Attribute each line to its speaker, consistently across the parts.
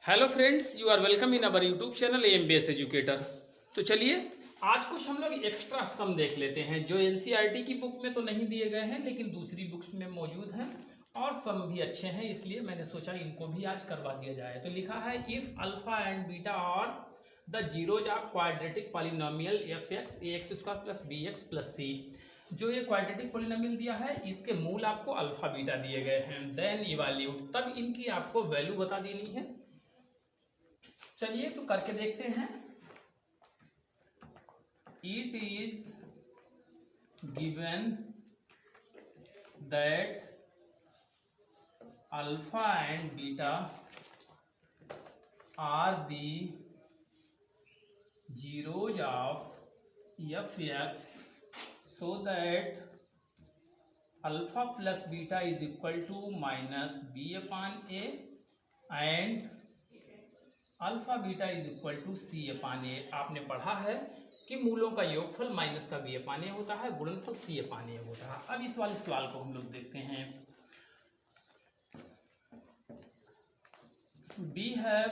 Speaker 1: Hello friends, you are welcome in our YouTube channel MBS educator. तो चलिए आज कुछ हम लोग एक्स्ट्रा सम देख लेते हैं जो एनसीईआरटी की बुक में तो नहीं दिए गए हैं लेकिन दूसरी बुक्स में मौजूद हैं और सम भी अच्छे हैं, इसलिए मैंने सोचा इनको भी आज करवा दिया जाए। तो लिखा है if alpha and beta are the zeroes of quadratic polynomial f x a x square plus b x plus c. जो ये क्वाड्रेटिक पॉलिनोमियल दिया है इसके मूल आपको अल्फा बीटा दिए गए हैं, देन इवैल्यूट, तब इनकी आपको वैल्यू बता देनी है। चलिए तो करके देखते हैं। It is given that alpha and beta are the zeroes of f x so that alpha plus beta is equal to minus b upon a and alpha beta is equal to c upon a. आपने पढ़ा है कि मूलों का योगफल minus का B upon ए होता है, गुणनफल सी अपान ए होता है। अब इस वाले सवाल को हम लोग देखते हैं। बी है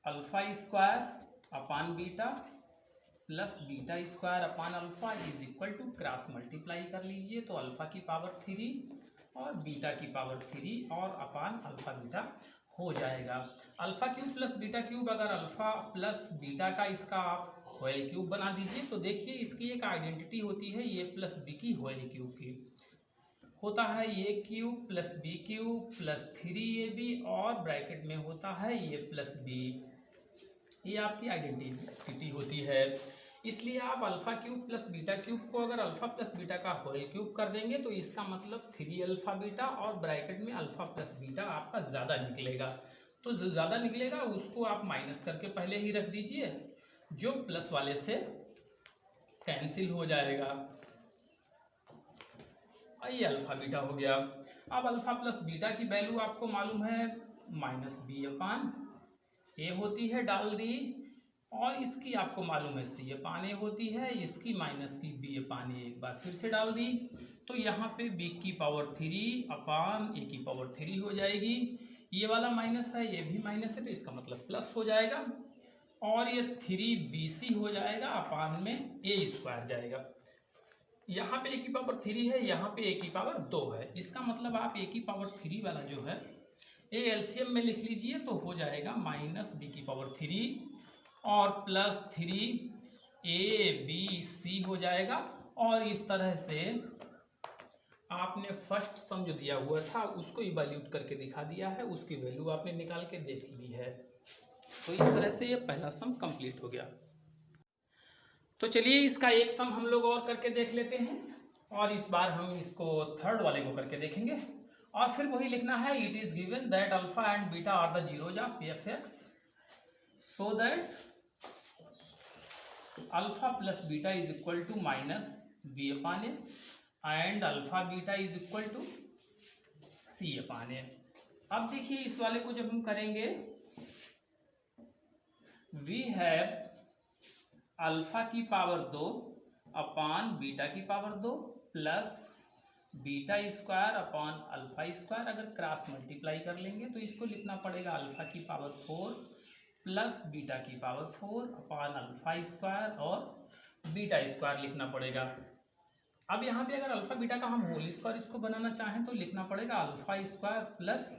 Speaker 1: alpha square upon beta plus beta square upon alpha is equal to, cross multiply कर लीजिए तो अल्फा की पावर 3 और बीटा की पावर 3 और अपान अल्फा बीटा हो जाएगा। Alpha cube plus beta cube, अगर अल्फा प्लस बीटा का इसका आप होल क्यूब बना दीजिए तो देखिए इसकी एक आइडेंटिटी होती है ए प्लस बी की होल क्यूब की, होता है a cube plus b cube plus 3ab और ब्रैकेट में होता है ए प्लस बी। ये आपकी आइडेंटिटी होती है, इसलिए आप alpha cube plus beta cube को अगर अल्फा प्लस बीटा का होल क्यूब कर देंगे तो इसका मतलब 3 अल्फा बीटा और ब्रैकेट में अल्फा प्लस बीटा आपका ज़्यादा निकलेगा। तो जो ज़्यादा निकलेगा उसको आप माइनस करके पहले ही रख दीजिए, जो प्लस वाले से कैंसिल हो जाएगा। ये अल्फा बीटा हो गया। अब अल्फा प्लस बीटा की वैल्यू आपको मालूम है माइनस बी अपान ए होती है, डाल दी, और इसकी आपको मालूम है सी अपान ए होती है, इसकी माइनस की बी अपान ए एक बार फिर से डाल दी तो यहाँ पे बी की पावर 3 अपान ए की पावर 3 हो जाएगी। ये वाला माइनस है, ये भी माइनस है तो इसका मतलब प्लस हो जाएगा और ये 3bc हो जाएगा अपान में ए स्क्वायर जाएगा। यहाँ पे ए की पावर 3 है, यहाँ पे ए की पावर 2 है, इसका मतलब आप ए की पावर 3 वाला जो है ए एलसीएम में लिख लीजिए तो हो जाएगा माइनस बी की पावर 3 और प्लस 3abc हो जाएगा। और इस तरह से आपने फर्स्ट सम जो दिया हुआ था उसको इवैल्यूट करके दिखा दिया है, उसकी वैल्यू आपने निकाल के देख ली है। तो इस तरह से ये पहला सम कंप्लीट हो गया। तो चलिए इसका एक सम हम लोग और करके देख लेते हैं और इस बार हम इसको थर्ड वाले को करके देखेंगे और फिर वही लिखना है। It is given that alpha and beta are the zeroes of f x so that alpha plus beta is equal to minus b upon a and alpha beta is equal to c upon a. अब देखिए इस वाले को जब हम करेंगे, we have alpha की power 2 upon beta की power 2 plus beta square upon alpha square. अगर क्रॉस मल्टीप्लाई कर लेंगे तो इसको लिखना पड़ेगा अल्फा की पावर 4 प्लस बीटा की पावर 4 अपान अल्फा स्क्वायर और बीटा स्क्वायर लिखना पड़ेगा। अब यहाँ पे अगर अल्फा बीटा का हम होल स्क्वायर इसको बनाना चाहें तो लिखना पड़ेगा alpha square plus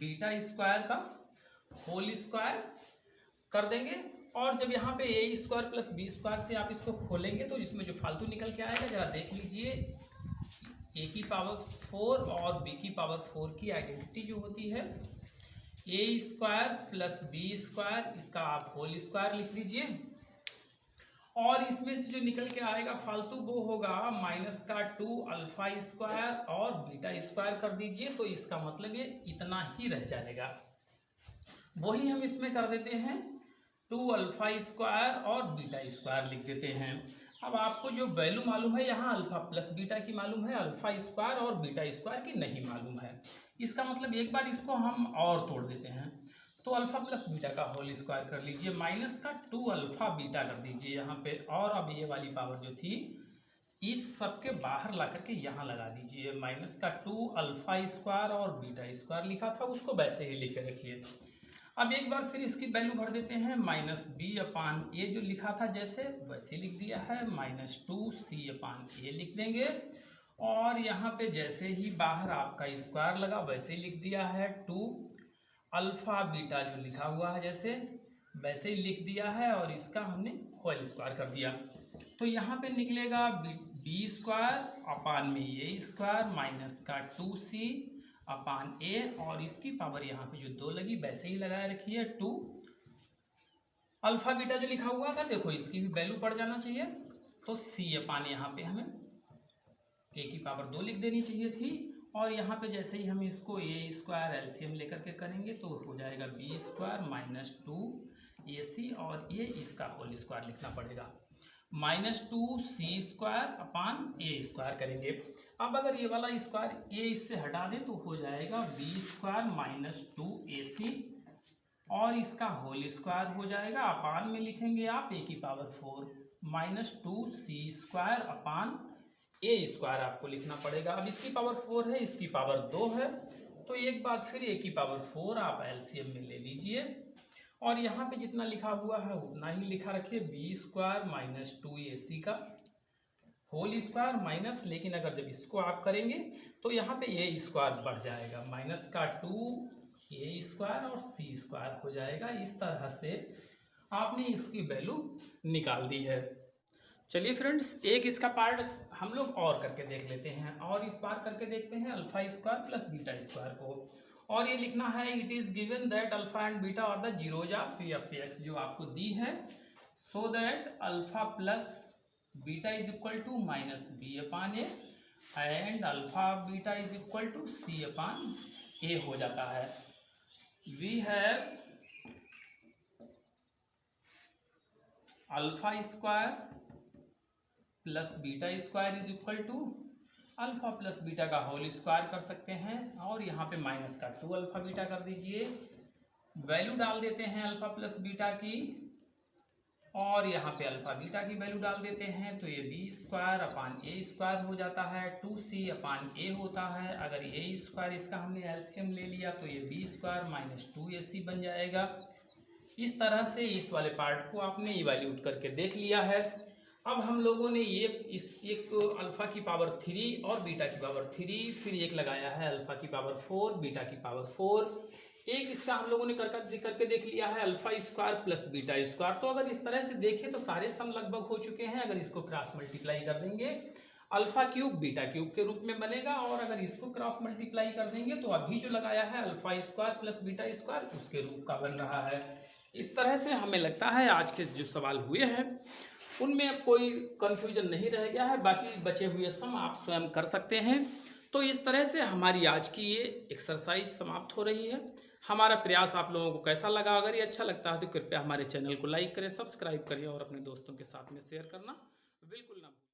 Speaker 1: beta square का होल स्क्वायर कर देंगे। और जब यहाँ पे ए स्क्वायर प्लस बी स्क्वायर से आप इसको खोलेंगे तो इसमें जो फालतू निकल के आएगा जरा देख लीजिए। ए की पावर 4 और बी की पावर 4 की आइडेंटिटी जो होती है ए स्क्वायर प्लस बी स्क्वायर, इसका आप होल स्क्वायर लिख दीजिए और इसमें से जो निकल के आएगा फालतू वो होगा माइनस का 2 अल्फा स्क्वायर और बीटा स्क्वायर कर दीजिए तो इसका मतलब ये इतना ही रह जाएगा। वही हम इसमें कर देते हैं 2 अल्फा स्क्वायर और बीटा स्क्वायर लिख देते हैं। अब आपको जो वैल्यू मालूम है यहाँ अल्फा प्लस बीटा की मालूम है, अल्फा स्क्वायर और बीटा स्क्वायर की नहीं मालूम है। इसका मतलब एक बार इसको हम और तोड़ देते हैं तो अल्फा प्लस बीटा का होल स्क्वायर कर लीजिए, माइनस का 2 अल्फा बीटा कर दीजिए यहाँ पे, और अब ये वाली पावर जो थी इस सब के बाहर ला करके यहाँ लगा दीजिए। माइनस का 2 अल्फा स्क्वायर और बीटा स्क्वायर लिखा था उसको वैसे ही लिखे रखिए। अब एक बार फिर इसकी वैल्यू भर देते हैं, माइनस बी अपान ए जो लिखा था जैसे वैसे लिख दिया है, माइनस 2c अपान ए लिख देंगे। और यहाँ पे जैसे ही बाहर आपका स्क्वायर लगा वैसे ही लिख दिया है, 2 अल्फा बीटा जो लिखा हुआ है जैसे वैसे ही लिख दिया है, और इसका हमने होल स्क्वायर कर दिया। तो यहाँ पे निकलेगा बी स्क्वायर अपान में ए स्क्वायर माइनस का 2c अपान ए, और इसकी पावर यहाँ पे जो 2 लगी वैसे ही लगाए रखिए, 2 अल्फा बीटा जो लिखा हुआ था देखो इसकी भी वैल्यू पड़ जाना चाहिए, तो c अपान यहाँ पे हमें a की पावर 2 लिख देनी चाहिए थी। और यहाँ पे जैसे ही हम इसको ए स्क्वायर एलसीएम लेकर के करेंगे तो हो जाएगा बी स्क्वायर माइनस 2ac, और ये इसका होल स्क्वायर लिखना पड़ेगा, minus 2c square upon a square करेंगे। अब अगर ये वाला स्क्वायर ए इससे हटा दें तो हो जाएगा बी स्क्वायर माइनस 2ac, और इसका होल स्क्वायर हो जाएगा, अपान में लिखेंगे आप ए की power 4 minus 2c square upon a square आपको लिखना पड़ेगा। अब इसकी पावर 4 है, इसकी पावर 2 है, तो एक बार फिर ए की पावर 4 आप एलसीएम में ले लीजिए, और यहाँ पे जितना लिखा हुआ है उतना ही लिखा रखिए, बी स्क्वायर माइनस 2ac का होल स्क्वायर माइनस, लेकिन अगर जब इसको आप करेंगे तो यहाँ पे ए स्क्वायर बढ़ जाएगा, माइनस का 2a स्क्वायर और c स्क्वायर हो जाएगा। इस तरह से आपने इसकी वैल्यू निकाल दी है। चलिए फ्रेंड्स, एक इसका पार्ट हम लोग और करके देख लेते हैं, और इस बार करके देखते हैं alpha square plus beta square को। और ये लिखना है, it is given that alpha and beta are the zeroes of f x जो आपको दी है, so that alpha plus beta is equal to minus b upon a and alpha beta is equal to c upon a हो जाता है। We have alpha square plus beta square is equal to alpha plus beta का whole square कर सकते हैं, और यहाँ पे माइनस का 2 अल्फा बीटा कर दीजिए, वैल्यू डाल देते हैं अल्फा प्लस बीटा की, और यहाँ पे अल्फा बीटा की वैल्यू डाल देते हैं, तो ये B square upon a square हो जाता है, 2c अपान ए होता है। अगर ए स्क्वायर इसका हमने एलसीएम ले लिया तो ये बी स्क्वायर माइनस 2ac बन जाएगा। इस तरह से इस वाले पार्ट को आपने इवैल्यूएट करके देख लिया है। अब हम लोगों ने ये इस एक अल्फा की पावर 3 और बीटा की पावर 3, फिर एक लगाया है अल्फा की पावर 4 बीटा की पावर 4, एक इसका हम लोगों ने करके देख लिया है alpha square plus beta square. तो अगर इस तरह से देखें तो सारे सम लगभग हो चुके हैं। अगर इसको क्रॉस मल्टीप्लाई कर देंगे अल्फा क्यूब बीटा क्यूब के रूप में बनेगा, और अगर इसको क्रॉस मल्टीप्लाई कर देंगे तो अभी जो लगाया है alpha square plus beta square उसके रूप का बन रहा है। इस तरह से हमें लगता है आज के जो सवाल हुए हैं उनमें अब कोई कन्फ्यूजन नहीं रह गया है, बाकी बचे हुए सम आप स्वयं कर सकते हैं। तो इस तरह से हमारी आज की ये एक्सरसाइज समाप्त हो रही है। हमारा प्रयास आप लोगों को कैसा लगा? अगर ये अच्छा लगता है तो कृपया हमारे चैनल को लाइक करें, सब्सक्राइब करें और अपने दोस्तों के साथ में शेयर करना बिल्कुल ना भूलें।